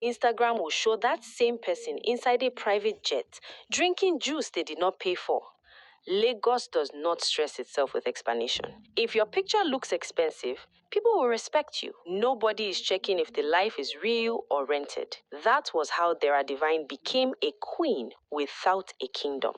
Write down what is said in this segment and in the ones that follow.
Instagram will show that same person inside a private jet, drinking juice they did not pay for. Lagos does not stress itself with explanation. If your picture looks expensive, people will respect you. Nobody is checking if the life is real or rented. That was how Dara Divine became a queen without a kingdom.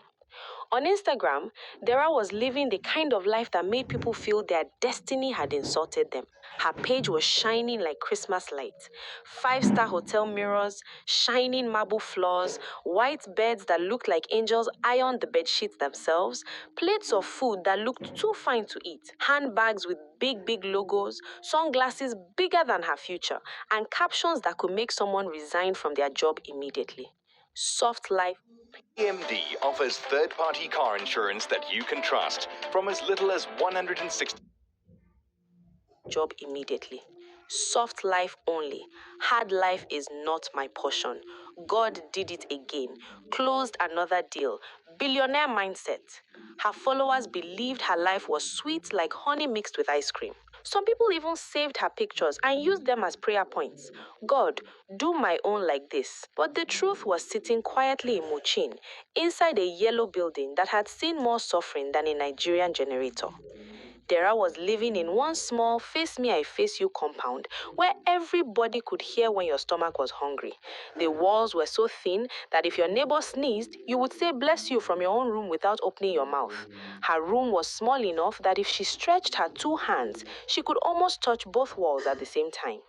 On Instagram, Dara was living the kind of life that made people feel their destiny had insulted them. Her page was shining like Christmas lights. Five-star hotel mirrors, shining marble floors, white beds that looked like angels ironed the bedsheets themselves, plates of food that looked too fine to eat, handbags with big logos, sunglasses bigger than her future, and captions that could make someone resign from their job immediately. Soft life. EMD offers third-party car insurance that you can trust from as little as $160. Job immediately. Soft life only. Hard life is not my portion. God did it again. Closed another deal. Billionaire mindset. Her followers believed her life was sweet like honey mixed with ice cream. Some people even saved her pictures and used them as prayer points. God, do my own like this. But the truth was sitting quietly in Muchin, inside a yellow building that had seen more suffering than a Nigerian generator. Dara was living in one small face me I face you compound where everybody could hear when your stomach was hungry. The walls were so thin that if your neighbor sneezed, you would say bless you from your own room without opening your mouth. Her room was small enough that if she stretched her two hands, she could almost touch both walls at the same time.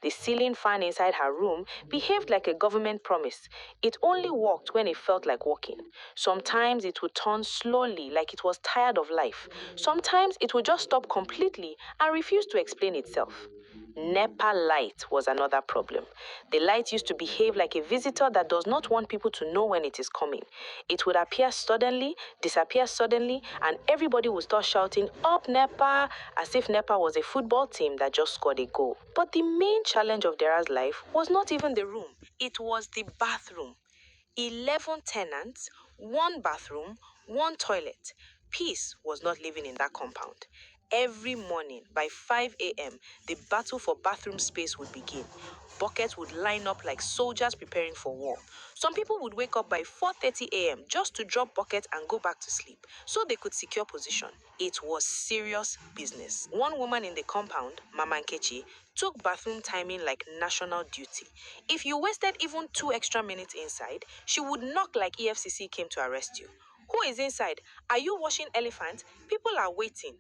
The ceiling fan inside her room behaved like a government promise. It only worked when it felt like walking. Sometimes it would turn slowly like it was tired of life. Sometimes it would just stop completely and refuse to explain itself. NEPA light was another problem. The light used to behave like a visitor that does not want people to know when it is coming. It would appear suddenly, disappear suddenly, and everybody would start shouting, "Up NEPA!" as if NEPA was a football team that just scored a goal. But the main challenge of Dara's life was not even the room. It was the bathroom. 11 tenants, one bathroom, one toilet. Peace was not living in that compound. Every morning by 5 a.m., the battle for bathroom space would begin. Buckets would line up like soldiers preparing for war. Some people would wake up by 4:30 a.m. just to drop buckets and go back to sleep so they could secure position. It was serious business. One woman in the compound, Mama Nkechi, took bathroom timing like national duty. If you wasted even 2 extra minutes inside, she would knock like EFCC came to arrest you. Who is inside? Are you washing elephant? People are waiting.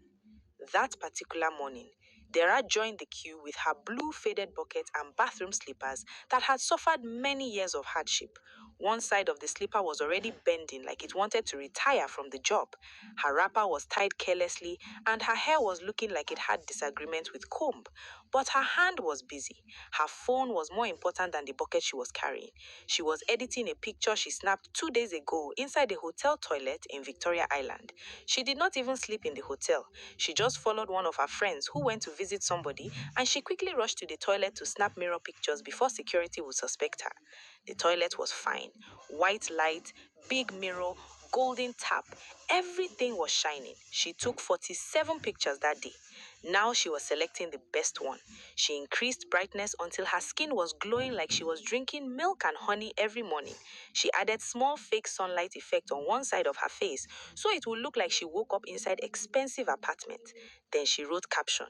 That particular morning, Dara joined the queue with her blue faded bucket and bathroom slippers that had suffered many years of hardship. One side of the slipper was already bending like it wanted to retire from the job. Her wrapper was tied carelessly and her hair was looking like it had disagreement with comb. But her hand was busy. Her phone was more important than the bucket she was carrying. She was editing a picture she snapped 2 days ago inside a hotel toilet in Victoria Island. She did not even sleep in the hotel. She just followed one of her friends who went to visit somebody and she quickly rushed to the toilet to snap mirror pictures before security would suspect her. The toilet was fine. White light, big mirror, golden tap. Everything was shining. She took 47 pictures that day. Now she was selecting the best one. She increased brightness until her skin was glowing like she was drinking milk and honey every morning. She added small fake sunlight effect on one side of her face so it would look like she woke up inside expensive apartment. Then she wrote caption,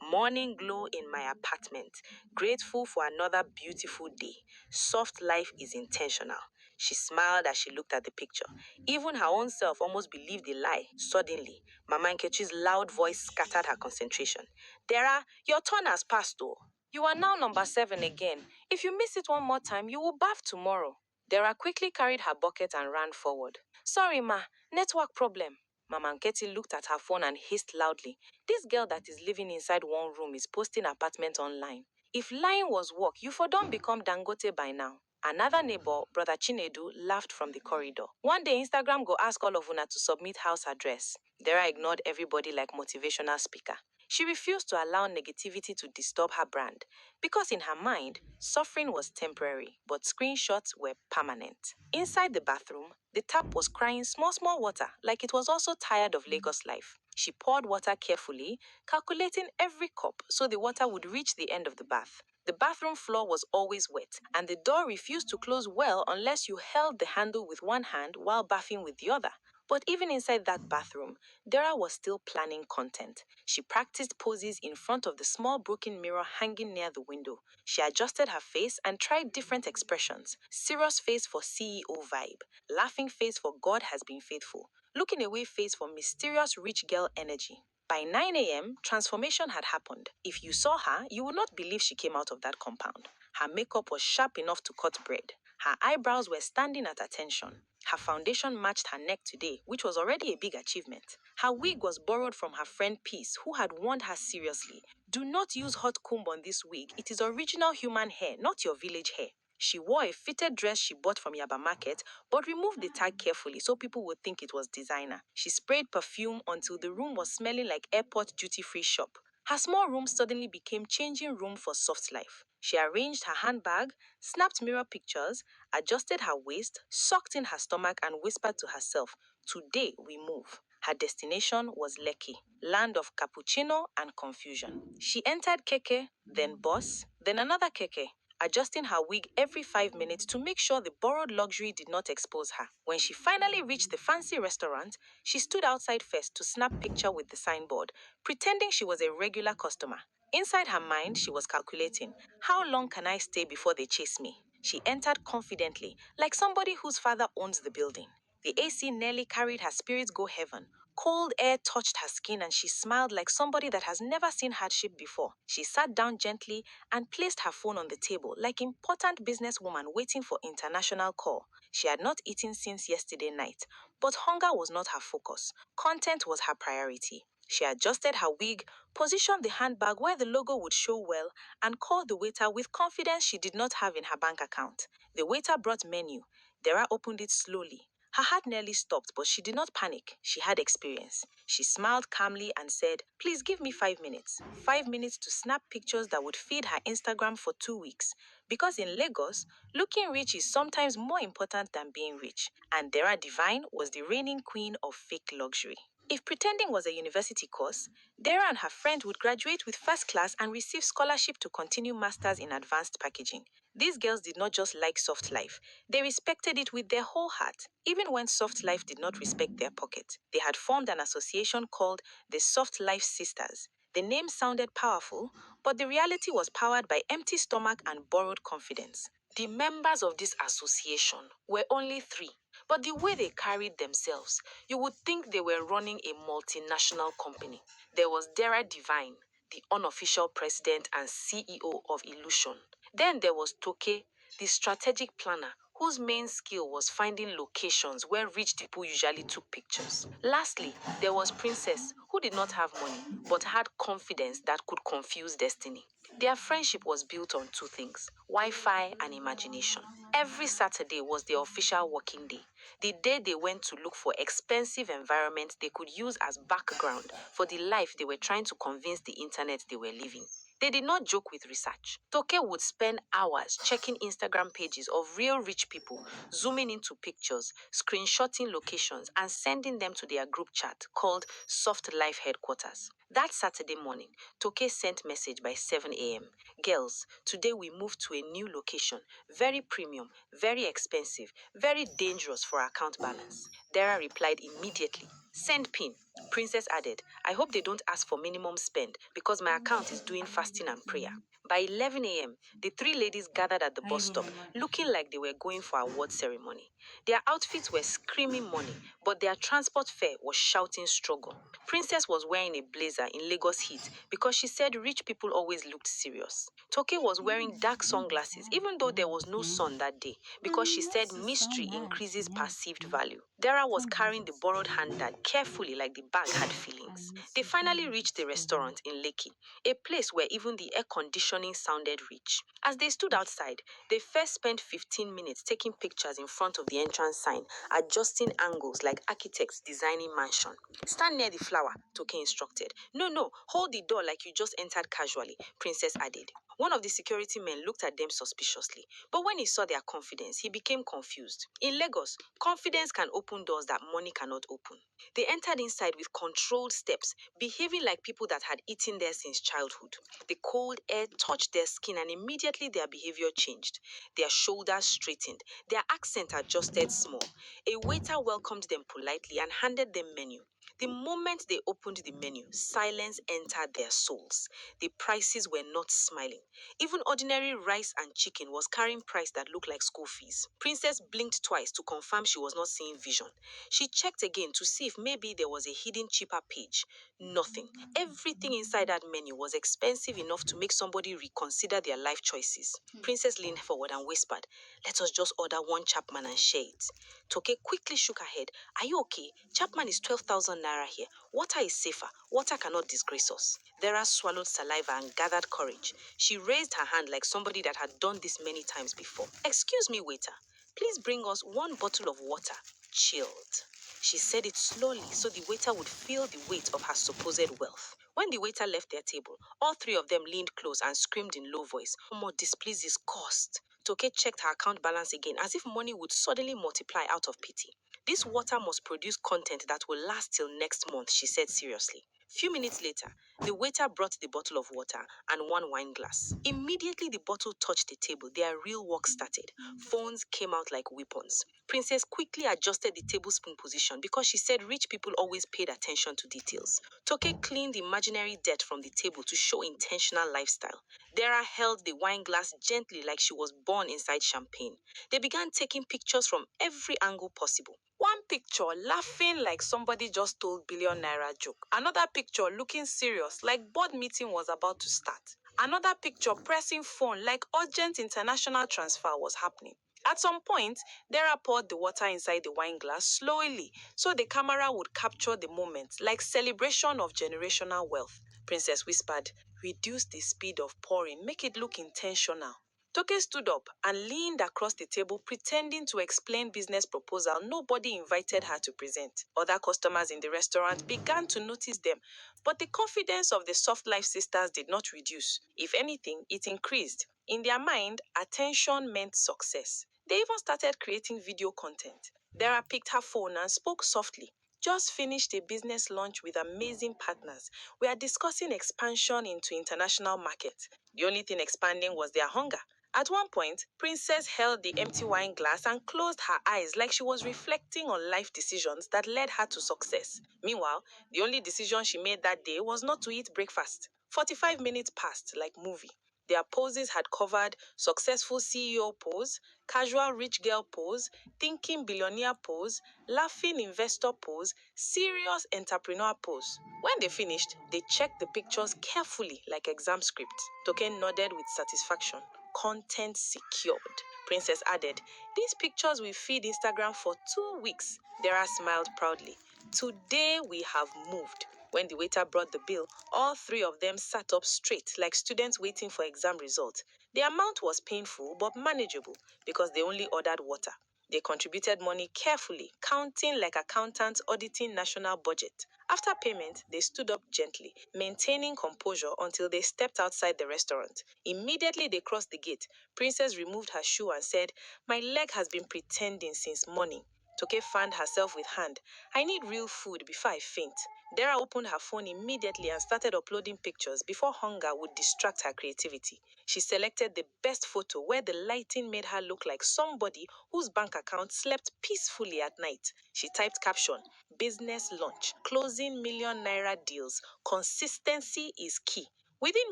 "Morning glow in my apartment. Grateful for another beautiful day. Soft life is intentional." She smiled as she looked at the picture. Even her own self almost believed the lie. Suddenly, Mama Nkechi's loud voice scattered her concentration. "Dara, your turn has passed, though. You are now number 7 again. If you miss it one more time, you will bath tomorrow." Dara quickly carried her bucket and ran forward. "Sorry, ma. Network problem." Mama Nketi looked at her phone and hissed loudly. "This girl that is living inside one room is posting apartment online. If lying was work, you for don't become Dangote by now." Another neighbor, Brother Chinedu, laughed from the corridor. "One day, Instagram go ask all of una to submit house address." Dara ignored everybody like motivational speaker. She refused to allow negativity to disturb her brand because in her mind, suffering was temporary, but screenshots were permanent. Inside the bathroom, the tap was crying small water like it was also tired of Lagos life. She poured water carefully, calculating every cup so the water would reach the end of the bath. The bathroom floor was always wet, and the door refused to close well unless you held the handle with one hand while bathing with the other. But even inside that bathroom, Dara was still planning content. She practiced poses in front of the small broken mirror hanging near the window. She adjusted her face and tried different expressions. Serious face for CEO vibe, laughing face for God has been faithful, looking away face for mysterious rich girl energy. By 9 a.m., transformation had happened. If you saw her, you would not believe she came out of that compound. Her makeup was sharp enough to cut bread. Her eyebrows were standing at attention. Her foundation matched her neck today, which was already a big achievement. Her wig was borrowed from her friend Peace, who had warned her seriously. Do not use hot comb on this wig. It is original human hair, not your village hair. She wore a fitted dress she bought from Yaba Market, but removed the tag carefully so people would think it was designer. She sprayed perfume until the room was smelling like airport duty-free shop. Her small room suddenly became changing room for soft life. She arranged her handbag, snapped mirror pictures, adjusted her waist, sucked in her stomach, and whispered to herself, "Today we move." Her destination was Lekki, land of cappuccino and confusion. She entered Keke, then bus, then another Keke, adjusting her wig every 5 minutes to make sure the borrowed luxury did not expose her. When she finally reached the fancy restaurant, she stood outside first to snap picture with the signboard, pretending she was a regular customer. Inside her mind, she was calculating, how long can I stay before they chase me? She entered confidently, like somebody whose father owns the building. The AC nearly carried her spirits go heaven. Cold air touched her skin and she smiled like somebody that has never seen hardship before. She sat down gently and placed her phone on the table like important businesswoman waiting for international call. She had not eaten since yesterday night, but hunger was not her focus. Content was her priority. She adjusted her wig, positioned the handbag where the logo would show well, and called the waiter with confidence she did not have in her bank account. The waiter brought menu. Dara opened it slowly. Her heart nearly stopped, but she did not panic. She had experience. She smiled calmly and said, "Please give me 5 minutes. 5 minutes to snap pictures that would feed her Instagram for 2 weeks." Because in Lagos, looking rich is sometimes more important than being rich. And Dara Divine was the reigning queen of fake luxury. If pretending was a university course, Dara and her friend would graduate with first class and receive scholarship to continue masters in advanced packaging. These girls did not just like soft life, they respected it with their whole heart, even when soft life did not respect their pocket. They had formed an association called the Soft Life Sisters. The name sounded powerful, but the reality was powered by empty stomach and borrowed confidence. The members of this association were only three, but the way they carried themselves, you would think they were running a multinational company. There was Dara Divine, the unofficial president and CEO of Illusion. Then there was Toke, the strategic planner, whose main skill was finding locations where rich people usually took pictures. Lastly, there was Princess, who did not have money, but had confidence that could confuse destiny. Their friendship was built on two things: Wi-Fi and imagination. Every Saturday was their official working day, the day they went to look for expensive environments they could use as background for the life they were trying to convince the internet they were living. They did not joke with research. Toke would spend hours checking Instagram pages of real rich people, zooming into pictures, screenshotting locations, and sending them to their group chat called Soft Life Headquarters. That Saturday morning, Toke sent message by 7 a.m. "Girls, today we moved to a new location. Very premium, very expensive, very dangerous for account balance." Dara replied immediately, "Send pin." Princess added, "I hope they don't ask for minimum spend because my account is doing fasting and prayer." By 11 a.m., the three ladies gathered at the bus stop, looking like they were going for award ceremony. Their outfits were screaming money, but their transport fare was shouting struggle. Princess was wearing a blazer in Lagos heat because she said rich people always looked serious. Toke was wearing dark sunglasses even though there was no sun that day because she said mystery increases perceived value. Dara was carrying the borrowed handbag carefully like the bag had feelings. They finally reached the restaurant in Lekki, a place where even the air conditioning sounded rich. As they stood outside, they first spent 15 minutes taking pictures in front of the entrance sign, adjusting angles like architects designing mansion. "Stand near the flower," Toke instructed. "No, hold the door like you just entered casually," Princess added. One of the security men looked at them suspiciously, but when he saw their confidence, he became confused. In Lagos, confidence can open doors that money cannot open. They entered inside with controlled steps, behaving like people that had eaten there since childhood. The cold air touched their skin and immediately their behavior changed. Their shoulders straightened, their accent adjusted small. A waiter welcomed them politely and handed them menu. The moment they opened the menu, silence entered their souls. The prices were not smiling. Even ordinary rice and chicken was carrying price that looked like school fees. Princess blinked twice to confirm she was not seeing vision. She checked again to see if maybe there was a hidden cheaper page. Nothing. Everything inside that menu was expensive enough to make somebody reconsider their life choices. Princess leaned forward and whispered, "Let us just order one Chapman and share it." Toke quickly shook her head. "Are you okay? Chapman is 12,000 naira here. Water is safer. Water cannot disgrace us." Vera swallowed saliva and gathered courage. She raised her hand like somebody that had done this many times before. "Excuse me, waiter. Please bring us one bottle of water. Chilled." She said it slowly so the waiter would feel the weight of her supposed wealth. When the waiter left their table, all three of them leaned close and screamed in low voice, "Omo, this place is cost." Toke checked her account balance again as if money would suddenly multiply out of pity. "This water must produce content that will last till next month," she said seriously. Few minutes later, the waiter brought the bottle of water and one wine glass. Immediately the bottle touched the table, their real work started. Phones came out like weapons. Princess quickly adjusted the tablespoon position because she said rich people always paid attention to details. Toke cleaned imaginary dirt from the table to show intentional lifestyle. Dara held the wine glass gently like she was born inside champagne. They began taking pictures from every angle possible. One picture laughing like somebody just told billion naira joke. Another picture looking serious like board meeting was about to start. Another picture pressing phone like urgent international transfer was happening. At some point, Dara poured the water inside the wine glass slowly so the camera would capture the moment like celebration of generational wealth. Princess whispered, "Reduce the speed of pouring, make it look intentional." Toke stood up and leaned across the table, pretending to explain business proposal nobody invited her to present. Other customers in the restaurant began to notice them, but the confidence of the Soft Life sisters did not reduce. If anything, it increased. In their mind, attention meant success. They even started creating video content. Dara picked her phone and spoke softly. "Just finished a business launch with amazing partners. We are discussing expansion into international markets. The only thing expanding was their hunger." At one point, Princess held the empty wine glass and closed her eyes like she was reflecting on life decisions that led her to success. Meanwhile, the only decision she made that day was not to eat breakfast. 45 minutes passed like movie. Their poses had covered successful CEO pose, casual rich girl pose, thinking billionaire pose, laughing investor pose, serious entrepreneur pose. When they finished, they checked the pictures carefully like exam scripts. Token nodded with satisfaction. Content secured. Princess added, "These pictures will feed Instagram for 2 weeks." Dara smiled proudly. "Today we have moved." When the waiter brought the bill, all three of them sat up straight like students waiting for exam results. The amount was painful but manageable because they only ordered water. They contributed money carefully, counting like accountants auditing national budget. After payment, they stood up gently, maintaining composure until they stepped outside the restaurant. Immediately they crossed the gate. Princess removed her shoe and said, "My leg has been pretending since morning." Toke fanned herself with hand. "I need real food before I faint." Dara opened her phone immediately and started uploading pictures before hunger would distract her creativity. She selected the best photo where the lighting made her look like somebody whose bank account slept peacefully at night. She typed caption, "Business launch, closing million naira deals. Consistency is key." Within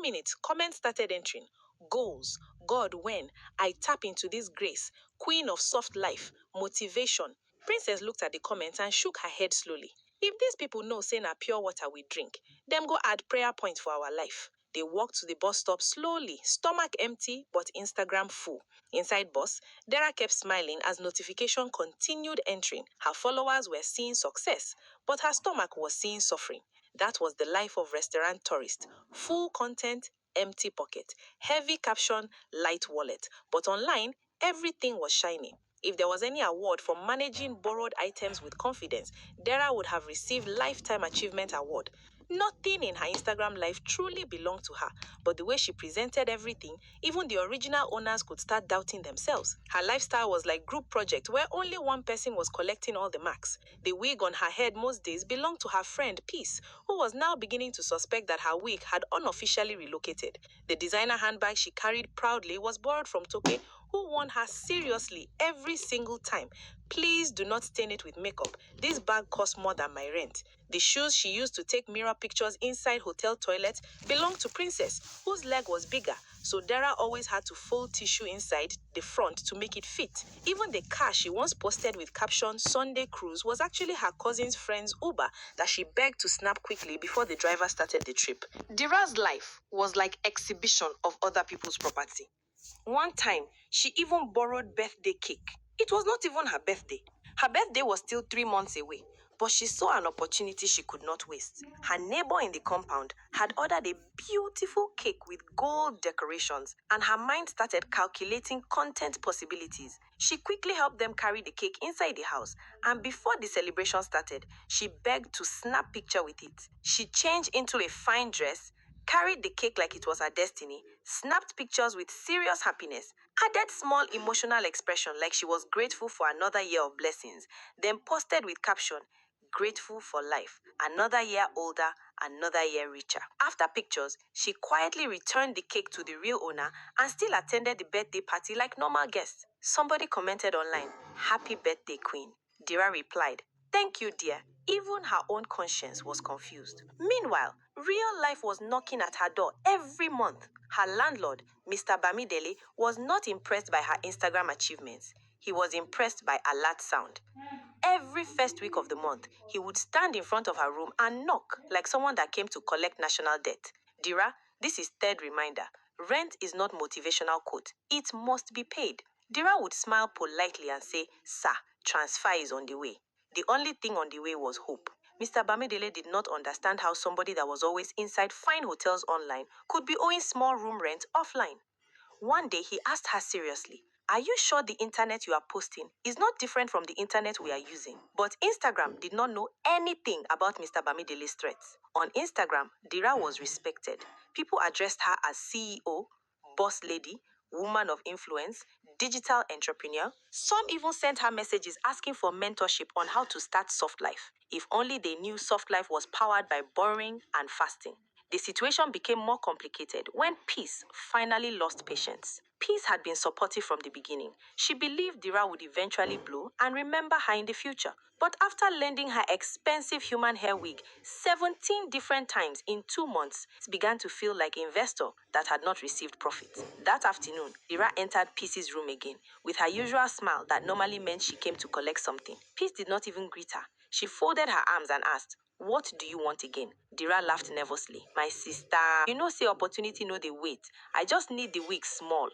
minutes, comments started entering. "Goals, God when, I tap into this grace, Queen of soft life, motivation." Princess looked at the comments and shook her head slowly. If these people know say na pure water we drink, them go add prayer point for our life. They walked to the bus stop slowly, stomach empty but Instagram full. Inside bus, Dara kept smiling as notification continued entering. Her followers were seeing success, but her stomach was seeing suffering. That was the life of restaurant tourist. Full content, empty pocket. Heavy caption, light wallet. But online, everything was shiny. If there was any award for managing borrowed items with confidence, Dara would have received Lifetime Achievement Award. Nothing in her Instagram life truly belonged to her, but the way she presented everything, even the original owners could start doubting themselves. Her lifestyle was like group project where only one person was collecting all the marks. The wig on her head most days belonged to her friend Peace, who was now beginning to suspect that her wig had unofficially relocated. The designer handbag she carried proudly was borrowed from Toke, who warned her seriously every single time. Please do not stain it with makeup. This bag costs more than my rent. The shoes she used to take mirror pictures inside hotel toilets belonged to Princess, whose leg was bigger, so Dara always had to fold tissue inside the front to make it fit. Even the car she once posted with caption Sunday Cruise was actually her cousin's friend's Uber that she begged to snap quickly before the driver started the trip. Dira's life was like exhibition of other people's property. One time, she even borrowed birthday cake. It was not even her birthday. Her birthday was still 3 months away, but she saw an opportunity she could not waste. Her neighbor in the compound had ordered a beautiful cake with gold decorations, and her mind started calculating content possibilities. She quickly helped them carry the cake inside the house, and before the celebration started, she begged to snap picture with it. She changed into a fine dress, carried the cake like it was her destiny, snapped pictures with serious happiness, added small emotional expression like she was grateful for another year of blessings, then posted with caption, grateful for life, another year older, another year richer. After pictures, she quietly returned the cake to the real owner and still attended the birthday party like normal guests. Somebody commented online, "Happy birthday, Queen." Dira replied, "Thank you, dear." Even her own conscience was confused. Meanwhile, real life was knocking at her door every month. Her landlord, Mr. Bamidele, was not impressed by her Instagram achievements. He was impressed by alert sound. Every first week of the month, he would stand in front of her room and knock like someone that came to collect national debt. Dira, this is third reminder. Rent is not motivational quote. It must be paid. Dira would smile politely and say, "Sir, transfer is on the way." The only thing on the way was hope. Mr. Bamidele did not understand how somebody that was always inside fine hotels online could be owing small room rent offline. One day he asked her seriously, "Are you sure the internet you are posting is not different from the internet we are using?" But Instagram did not know anything about Mr. Bamidele's threats. On Instagram, Dira was respected. People addressed her as CEO, boss lady, woman of influence, digital entrepreneur. Some even sent her messages asking for mentorship on how to start soft life. If only they knew soft life was powered by borrowing and fasting. The situation became more complicated when Peace finally lost patience. Peace had been supportive from the beginning. She believed Dira would eventually blow and remember her in the future. But after lending her expensive human hair wig 17 different times in 2 months, it began to feel like an investor that had not received profit. That afternoon, Dira entered Peace's room again with her usual smile that normally meant she came to collect something. Peace did not even greet her. She folded her arms and asked, "What do you want again?" Dira laughed nervously. "My sister, you know say opportunity no dey wait. I just need the wig small."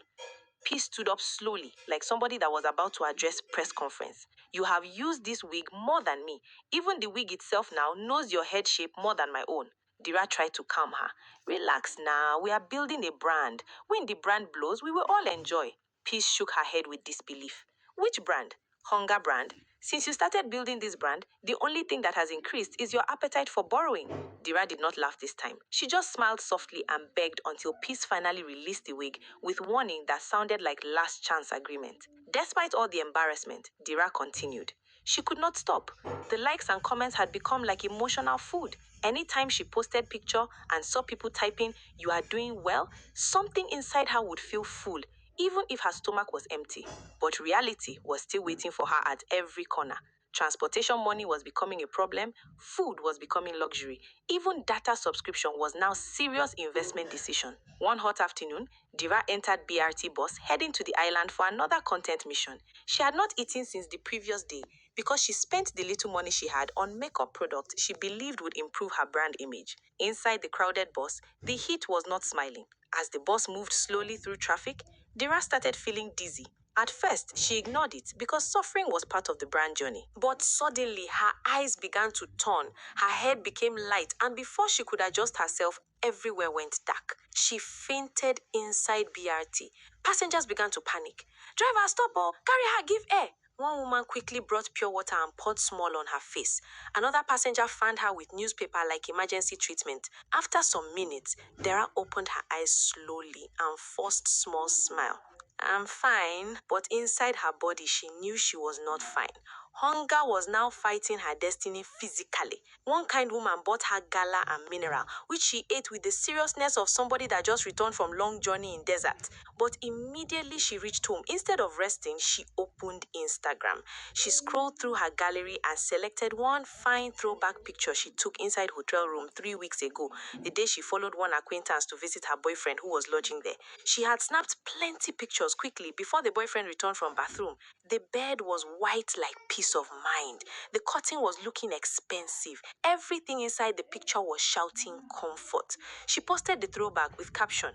P stood up slowly, like somebody that was about to address press conference. "You have used this wig more than me. Even the wig itself now knows your head shape more than my own." Dira tried to calm her. "Relax now. We are building a brand. When the brand blows, we will all enjoy." Peace shook her head with disbelief. "Which brand? Hunger brand? Since you started building this brand, the only thing that has increased is your appetite for borrowing." Dira did not laugh this time. She just smiled softly and begged until Peace finally released the wig with warning that sounded like last chance agreement. Despite all the embarrassment, Dira continued. She could not stop. The likes and comments had become like emotional food. Anytime she posted picture and saw people typing, "You are doing well," something inside her would feel full, even if her stomach was empty. But reality was still waiting for her at every corner. Transportation money was becoming a problem, food was becoming luxury. Even data subscription was now serious investment decision. One hot afternoon, Dira entered BRT bus heading to the island for another content mission. She had not eaten since the previous day because she spent the little money she had on makeup products she believed would improve her brand image. Inside the crowded bus, the heat was not smiling. As the bus moved slowly through traffic, Dira started feeling dizzy. At first, she ignored it because suffering was part of the brand journey. But suddenly, her eyes began to turn, her head became light, and before she could adjust herself, everywhere went dark. She fainted inside BRT. Passengers began to panic. "Driver, stop, oh, carry her, give air." One woman quickly brought pure water and poured small on her face. Another passenger fanned her with newspaper like emergency treatment. After some minutes, Dara opened her eyes slowly and forced a small smile. I'm fine, but inside her body, she knew she was not fine. Hunger was now fighting her destiny physically. One kind woman bought her gala and mineral, which she ate with the seriousness of somebody that just returned from long journey in desert. But immediately she reached home, instead of resting, she opened Instagram. She scrolled through her gallery and selected one fine throwback picture she took inside hotel room 3 weeks ago, the day she followed one acquaintance to visit her boyfriend who was lodging there. She had snapped plenty pictures quickly before the boyfriend returned from bathroom. The bed was white like peace of mind. The curtain was looking expensive. Everything inside the picture was shouting comfort. She posted the throwback with caption,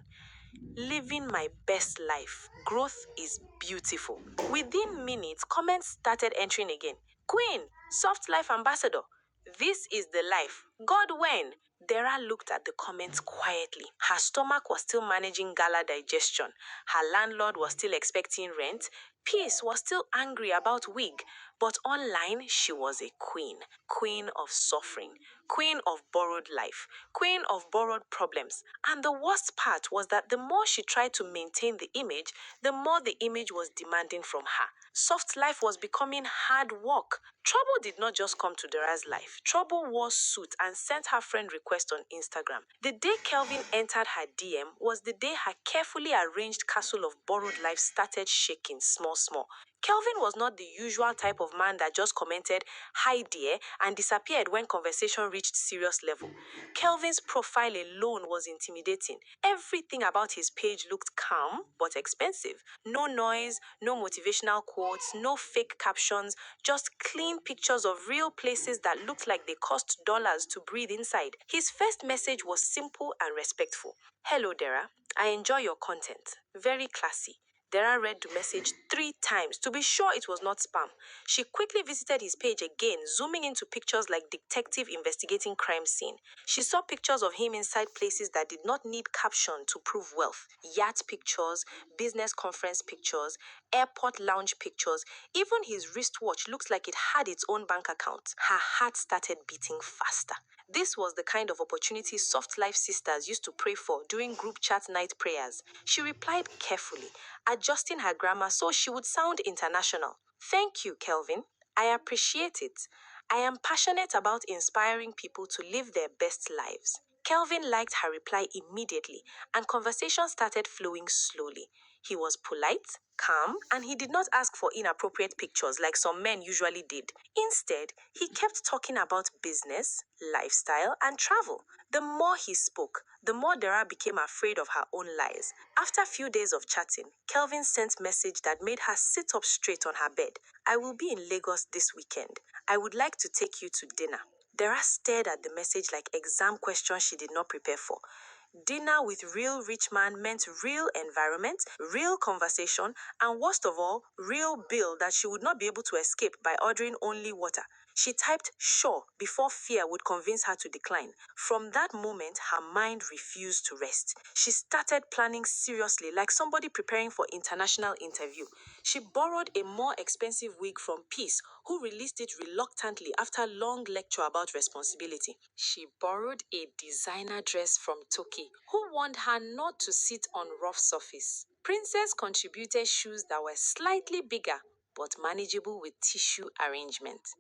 "Living my best life. Growth is beautiful." Within minutes, comments started entering again. "Queen, soft life ambassador. This is the life. God when?" Dara looked at the comments quietly. Her stomach was still managing gala digestion. Her landlord was still expecting rent. Peace was still angry about wig. But online, she was a queen. Queen of suffering. Queen of borrowed life. Queen of borrowed problems. And the worst part was that the more she tried to maintain the image, the more the image was demanding from her. Soft life was becoming hard work. Trouble did not just come to Dara's life. Trouble wore suit and sent her friend request on Instagram. The day Kelvin entered her DM was the day her carefully arranged castle of borrowed life started shaking small, small. Kelvin was not the usual type of man that just commented, "Hi dear," and disappeared when conversation reached serious level. Kelvin's profile alone was intimidating. Everything about his page looked calm but expensive. No noise, no motivational quotes, no fake captions, just clean pictures of real places that looked like they cost dollars to breathe inside. His first message was simple and respectful. "Hello, Dara. I enjoy your content. Very classy." Dara read the message 3 times to be sure it was not spam. She quickly visited his page again, zooming into pictures like detective investigating crime scene. She saw pictures of him inside places that did not need caption to prove wealth. Yacht pictures, business conference pictures, airport lounge pictures. Even his wristwatch looked like it had its own bank account. Her heart started beating faster. This was the kind of opportunity Soft Life Sisters used to pray for during group chat night prayers. She replied carefully, adjusting her grammar so she would sound international. "Thank you, Kelvin. I appreciate it. I am passionate about inspiring people to live their best lives." Kelvin liked her reply immediately, and conversation started flowing slowly. He was polite, calm, and he did not ask for inappropriate pictures like some men usually did. Instead, he kept talking about business, lifestyle, and travel. The more he spoke, the more Dara became afraid of her own lies. After a few days of chatting, Kelvin sent message that made her sit up straight on her bed. "I will be in Lagos this weekend. I would like to take you to dinner." Dara stared at the message like exam questions she did not prepare for. Dinner with real rich man meant real environment, real conversation, and worst of all, real bill that she would not be able to escape by ordering only water. She typed "sure" before fear would convince her to decline. From that moment, her mind refused to rest. She started planning seriously, like somebody preparing for international interview. She borrowed a more expensive wig from Peace, who released it reluctantly after long lecture about responsibility. She borrowed a designer dress from Toki, who warned her not to sit on rough surface. Princess contributed shoes that were slightly bigger but manageable with tissue arrangement.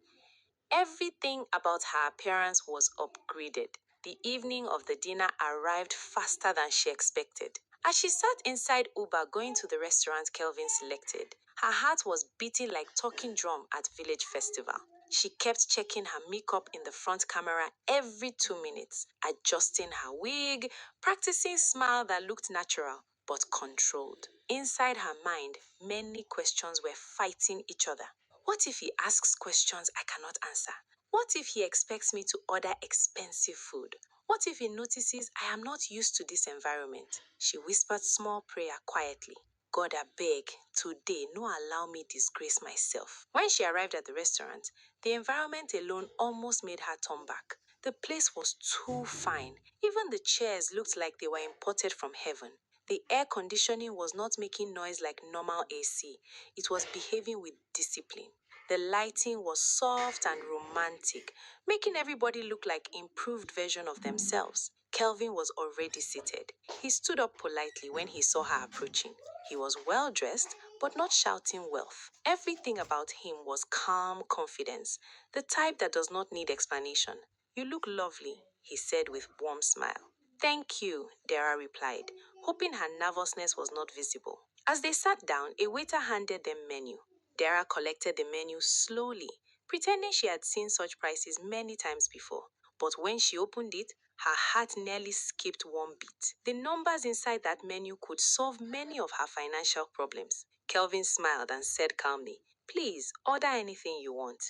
Everything about her appearance was upgraded. The evening of the dinner arrived faster than she expected. As she sat inside Uber going to the restaurant Kelvin selected, her heart was beating like talking drum at village festival. She kept checking her makeup in the front camera every 2 minutes, adjusting her wig, practicing smile that looked natural but controlled. Inside her mind, many questions were fighting each other. What if he asks questions I cannot answer? What if he expects me to order expensive food? What if he notices I am not used to this environment? She whispered small prayer quietly. "God, I beg, today no allow me disgrace myself." When she arrived at the restaurant, the environment alone almost made her turn back. The place was too fine. Even the chairs looked like they were imported from heaven. The air conditioning was not making noise like normal AC. It was behaving with discipline. The lighting was soft and romantic, making everybody look like improved version of themselves. Kelvin was already seated. He stood up politely when he saw her approaching. He was well dressed, but not shouting wealth. Everything about him was calm confidence, the type that does not need explanation. You look lovely, he said with warm smile. Thank you, Dara replied, hoping her nervousness was not visible. As they sat down, a waiter handed them menu. Dara collected the menu slowly, pretending she had seen such prices many times before. But when she opened it, her heart nearly skipped one beat. The numbers inside that menu could solve many of her financial problems. Kelvin smiled and said calmly, Please, order anything you want.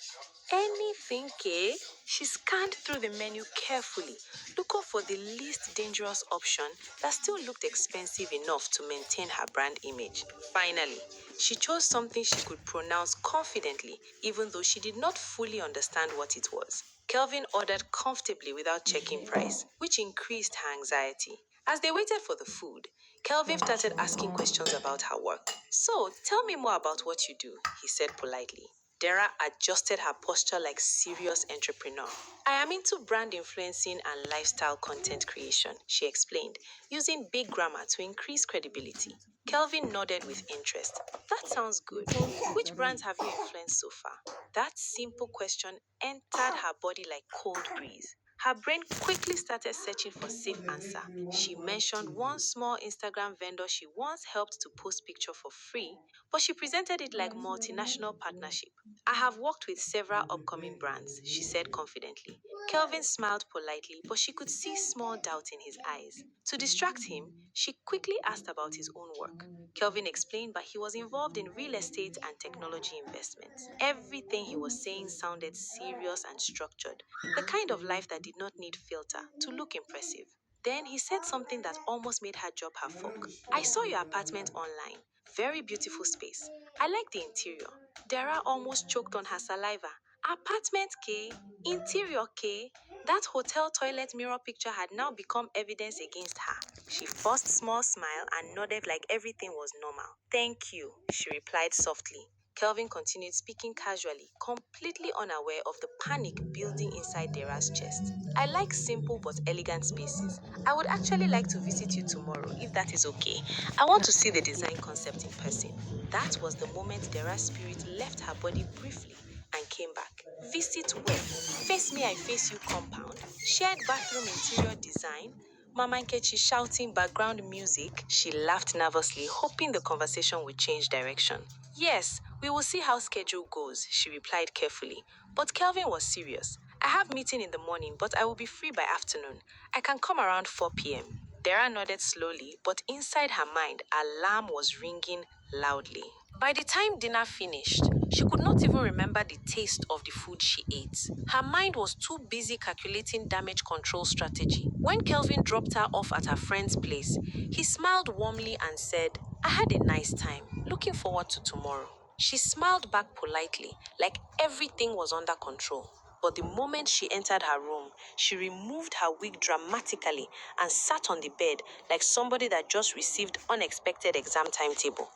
Anything, Kay? She scanned through the menu carefully, looking for the least dangerous option that still looked expensive enough to maintain her brand image. Finally, she chose something she could pronounce confidently, even though she did not fully understand what it was. Kelvin ordered comfortably without checking price, which increased her anxiety. As they waited for the food, Kelvin started asking questions about her work. So, tell me more about what you do, he said politely. Dara adjusted her posture like serious entrepreneur. I am into brand influencing and lifestyle content creation, she explained, using big grammar to increase credibility. Kelvin nodded with interest. That sounds good. Which brands have you influenced so far? That simple question entered her body like cold breeze. Her brain quickly started searching for safe answer. She mentioned one small Instagram vendor she once helped to post picture for free, but she presented it like multinational partnership. I have worked with several upcoming brands, she said confidently. Kelvin smiled politely, but she could see small doubt in his eyes. To distract him, she quickly asked about his own work. Kelvin explained that he was involved in real estate and technology investments. Everything he was saying sounded serious and structured, the kind of life that did not need filter to look impressive. Then he said something that almost made her drop her fork. I saw your apartment online. Very beautiful space. I like the interior. Dara almost choked on her saliva. Apartment K, interior K. That hotel toilet mirror picture had now become evidence against her. She forced a small smile and nodded like everything was normal. Thank you, she replied softly. Kelvin continued speaking casually, completely unaware of the panic building inside Dara's chest. I like simple but elegant spaces. I would actually like to visit you tomorrow, if that is okay. I want to see the design concept in person. That was the moment Dara's spirit left her body briefly and came back. Visit where? Face me, I face you compound. Shared bathroom interior design. Mama Nkechi shouting background music. She laughed nervously, hoping the conversation would change direction. Yes, we will see how schedule goes, she replied carefully. But Kelvin was serious. I have meeting in the morning, but I will be free by afternoon. I can come around 4 p.m. Dara nodded slowly, but inside her mind, alarm was ringing loudly. By the time dinner finished, she could not even remember the taste of the food she ate. Her mind was too busy calculating damage control strategy. When Kelvin dropped her off at her friend's place, he smiled warmly and said, I had a nice time. Looking forward to tomorrow. She smiled back politely, like everything was under control. But the moment she entered her room, she removed her wig dramatically and sat on the bed like somebody that just received unexpected exam timetable.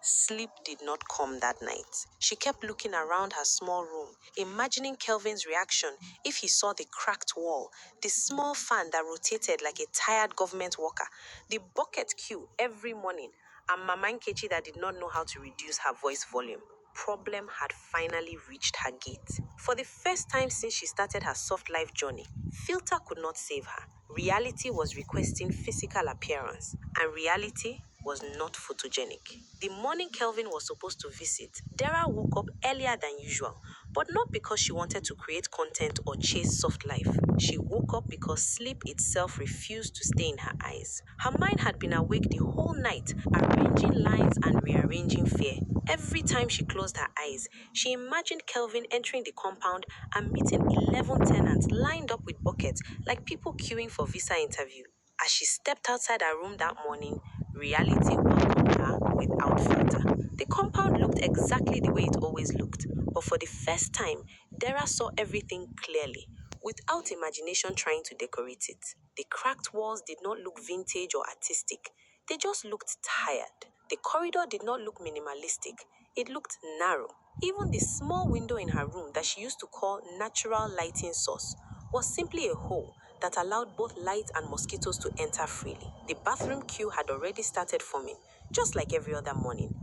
Sleep did not come that night. She kept looking around her small room, imagining Kelvin's reaction if he saw the cracked wall, the small fan that rotated like a tired government worker, the bucket queue every morning, and Mama Nkechi that did not know how to reduce her voice volume. Problem had finally reached her gate. For the first time since she started her soft life journey, filter could not save her. Reality was requesting physical appearance, and reality was not photogenic. The morning Kelvin was supposed to visit, Dara woke up earlier than usual, but not because she wanted to create content or chase soft life. She woke up because sleep itself refused to stay in her eyes. Her mind had been awake the whole night, arranging lines and rearranging fear. Every time she closed her eyes, she imagined Kelvin entering the compound and meeting 11 tenants lined up with buckets like people queuing for visa interview. As she stepped outside her room that morning, reality welcomed her without filter. The compound looked exactly the way it always looked, but for the first time, Dara saw everything clearly, without imagination trying to decorate it. The cracked walls did not look vintage or artistic. They just looked tired. The corridor did not look minimalistic. It looked narrow. Even the small window in her room that she used to call natural lighting source was simply a hole that allowed both light and mosquitoes to enter freely. The bathroom queue had already started forming, just like every other morning.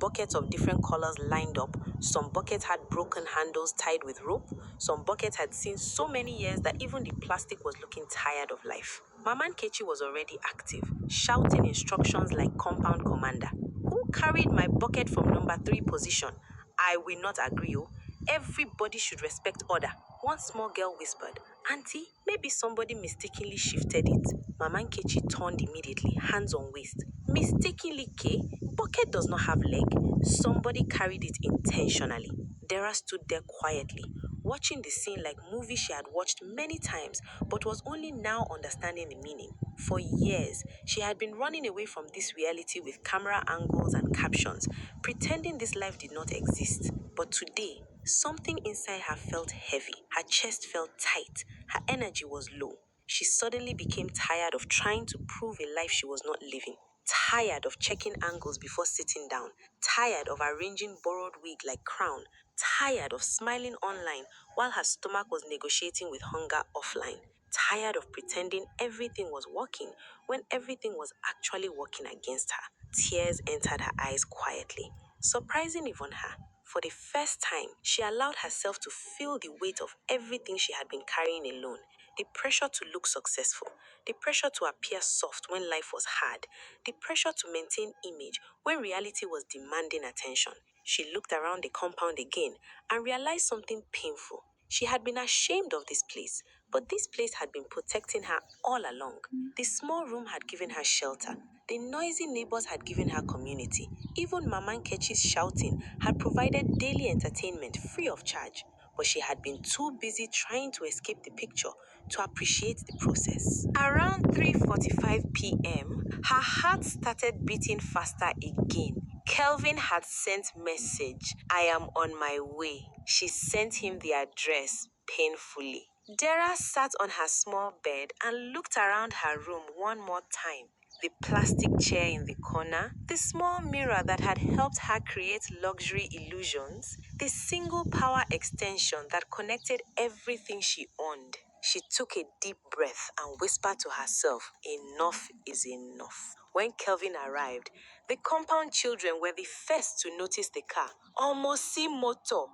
Buckets of different colors lined up. Some buckets had broken handles tied with rope. Some buckets had seen so many years that even the plastic was looking tired of life. Mama Nkechi was already active, shouting instructions like compound commander. Who carried my bucket from number 3 position? I will not agree. Oh. Everybody should respect order. One small girl whispered, Auntie, maybe somebody mistakenly shifted it. Mama Nkechi turned immediately, hands on waist. Mistakenly, K? Bucket does not have leg. Somebody carried it intentionally. Dara stood there quietly, watching the scene like movie she had watched many times, but was only now understanding the meaning. For years, she had been running away from this reality with camera angles and captions, pretending this life did not exist. But today, something inside her felt heavy. Her chest felt tight. Her energy was low. She suddenly became tired of trying to prove a life she was not living. Tired of checking angles before sitting down. Tired of arranging borrowed wig like crown. Tired of smiling online while her stomach was negotiating with hunger offline. Tired of pretending everything was working when everything was actually working against her. Tears entered her eyes quietly, surprising even her. For the first time, she allowed herself to feel the weight of everything she had been carrying alone. The pressure to look successful, the pressure to appear soft when life was hard, the pressure to maintain image when reality was demanding attention. She looked around the compound again and realized something painful. She had been ashamed of this place, but this place had been protecting her all along. The small room had given her shelter. The noisy neighbors had given her community. Even Mama Nkechi's shouting had provided daily entertainment free of charge. But she had been too busy trying to escape the picture to appreciate the process. Around 3:45 p.m., her heart started beating faster again. Kelvin had sent message, I am on my way. She sent him the address painfully. Dara sat on her small bed and looked around her room one more time. The plastic chair in the corner, the small mirror that had helped her create luxury illusions, the single power extension that connected everything she owned. She took a deep breath and whispered to herself, enough is enough. When Kelvin arrived, the compound children were the first to notice the car. Almost see motor.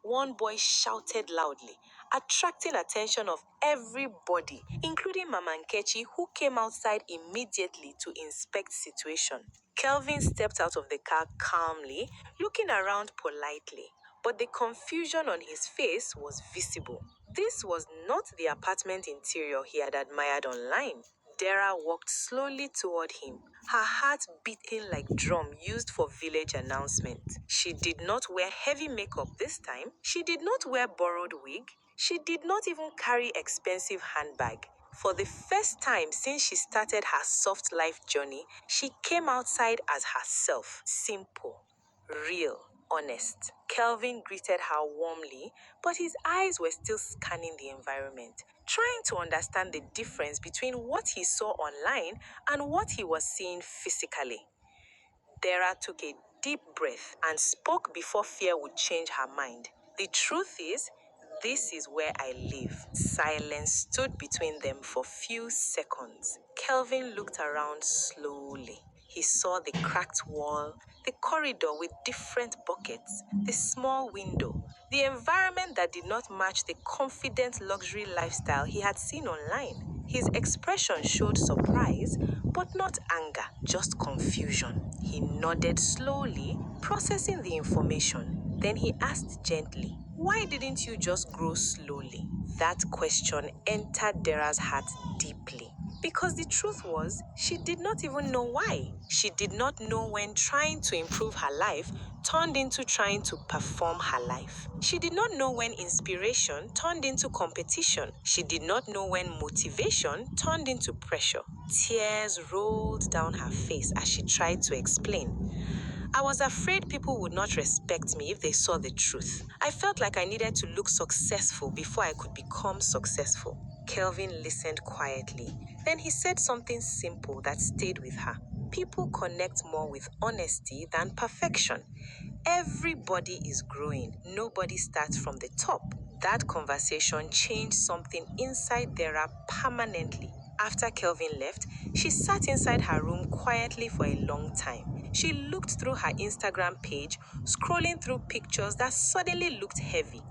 One boy shouted loudly, attracting attention of everybody, including Mama Nkechi, who came outside immediately to inspect the situation. Kelvin stepped out of the car calmly, looking around politely, but the confusion on his face was visible. This was not the apartment interior he had admired online. Dara walked slowly toward him, her heart beating like drum used for village announcement. She did not wear heavy makeup this time. She did not wear borrowed wig. She did not even carry expensive handbag. For the first time since she started her soft life journey, she came outside as herself, simple, real, honest. Kelvin greeted her warmly, but his eyes were still scanning the environment, trying to understand the difference between what he saw online and what he was seeing physically. Dara took a deep breath and spoke before fear would change her mind. The truth is, this is where I live. Silence stood between them for few seconds. Kelvin looked around slowly. He saw the cracked wall, the corridor with different buckets, the small window, the environment that did not match the confident luxury lifestyle he had seen online. His expression showed surprise, but not anger, just confusion. He nodded slowly, processing the information. Then he asked gently, why didn't you just grow slowly? That question entered Dara's heart deeply. Because the truth was, she did not even know why. She did not know when trying to improve her life turned into trying to perform her life. She did not know when inspiration turned into competition. She did not know when motivation turned into pressure. Tears rolled down her face as she tried to explain. I was afraid people would not respect me if they saw the truth. I felt like I needed to look successful before I could become successful. Kelvin listened quietly. Then he said something simple that stayed with her. People connect more with honesty than perfection. Everybody is growing. Nobody starts from the top. That conversation changed something inside Dara permanently. After Kelvin left, she sat inside her room quietly for a long time. She looked through her Instagram page, scrolling through pictures that suddenly looked heavy.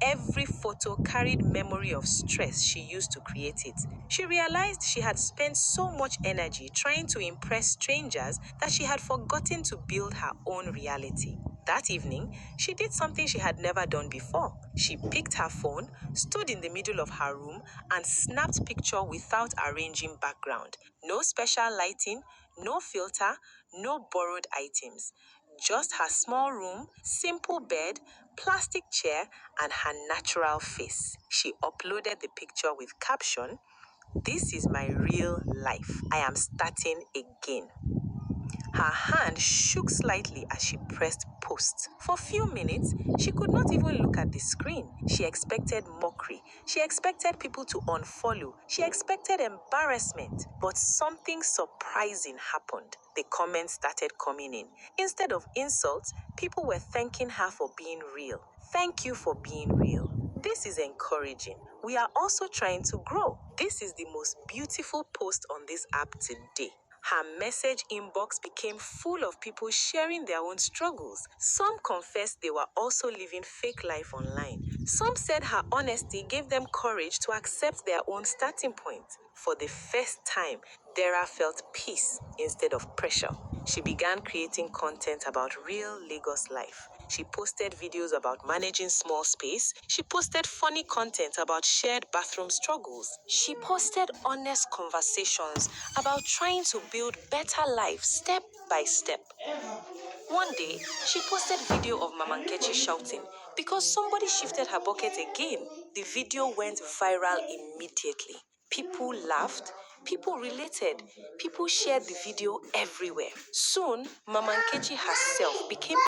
Every photo carried memory of stress she used to create it. She realized she had spent so much energy trying to impress strangers that she had forgotten to build her own reality. That evening, she did something she had never done before. She picked her phone, stood in the middle of her room, and snapped picture without arranging background. No special lighting, no filter, no borrowed items. Just her small room, simple bed, plastic chair, and her natural face. She uploaded the picture with caption, "This is my real life. I am starting again." Her hand shook slightly as she pressed post. For a few minutes, she could not even look at the screen. She expected mockery. She expected people to unfollow. She expected embarrassment. But something surprising happened. The comments started coming in. Instead of insults, people were thanking her for being real. Thank you for being real. This is encouraging. We are also trying to grow. This is the most beautiful post on this app today. Her message inbox became full of people sharing their own struggles. Some confessed they were also living fake life online. Some said her honesty gave them courage to accept their own starting point. For the first time, Dara felt peace instead of pressure. She began creating content about real Lagos life. She posted videos about managing small space. She posted funny content about shared bathroom struggles. She posted honest conversations about trying to build better life step by step. One day, she posted video of Mama Nkechi shouting because somebody shifted her bucket again. The video went viral immediately. People laughed, people related, people shared the video everywhere. Soon, Mama Nkechi herself became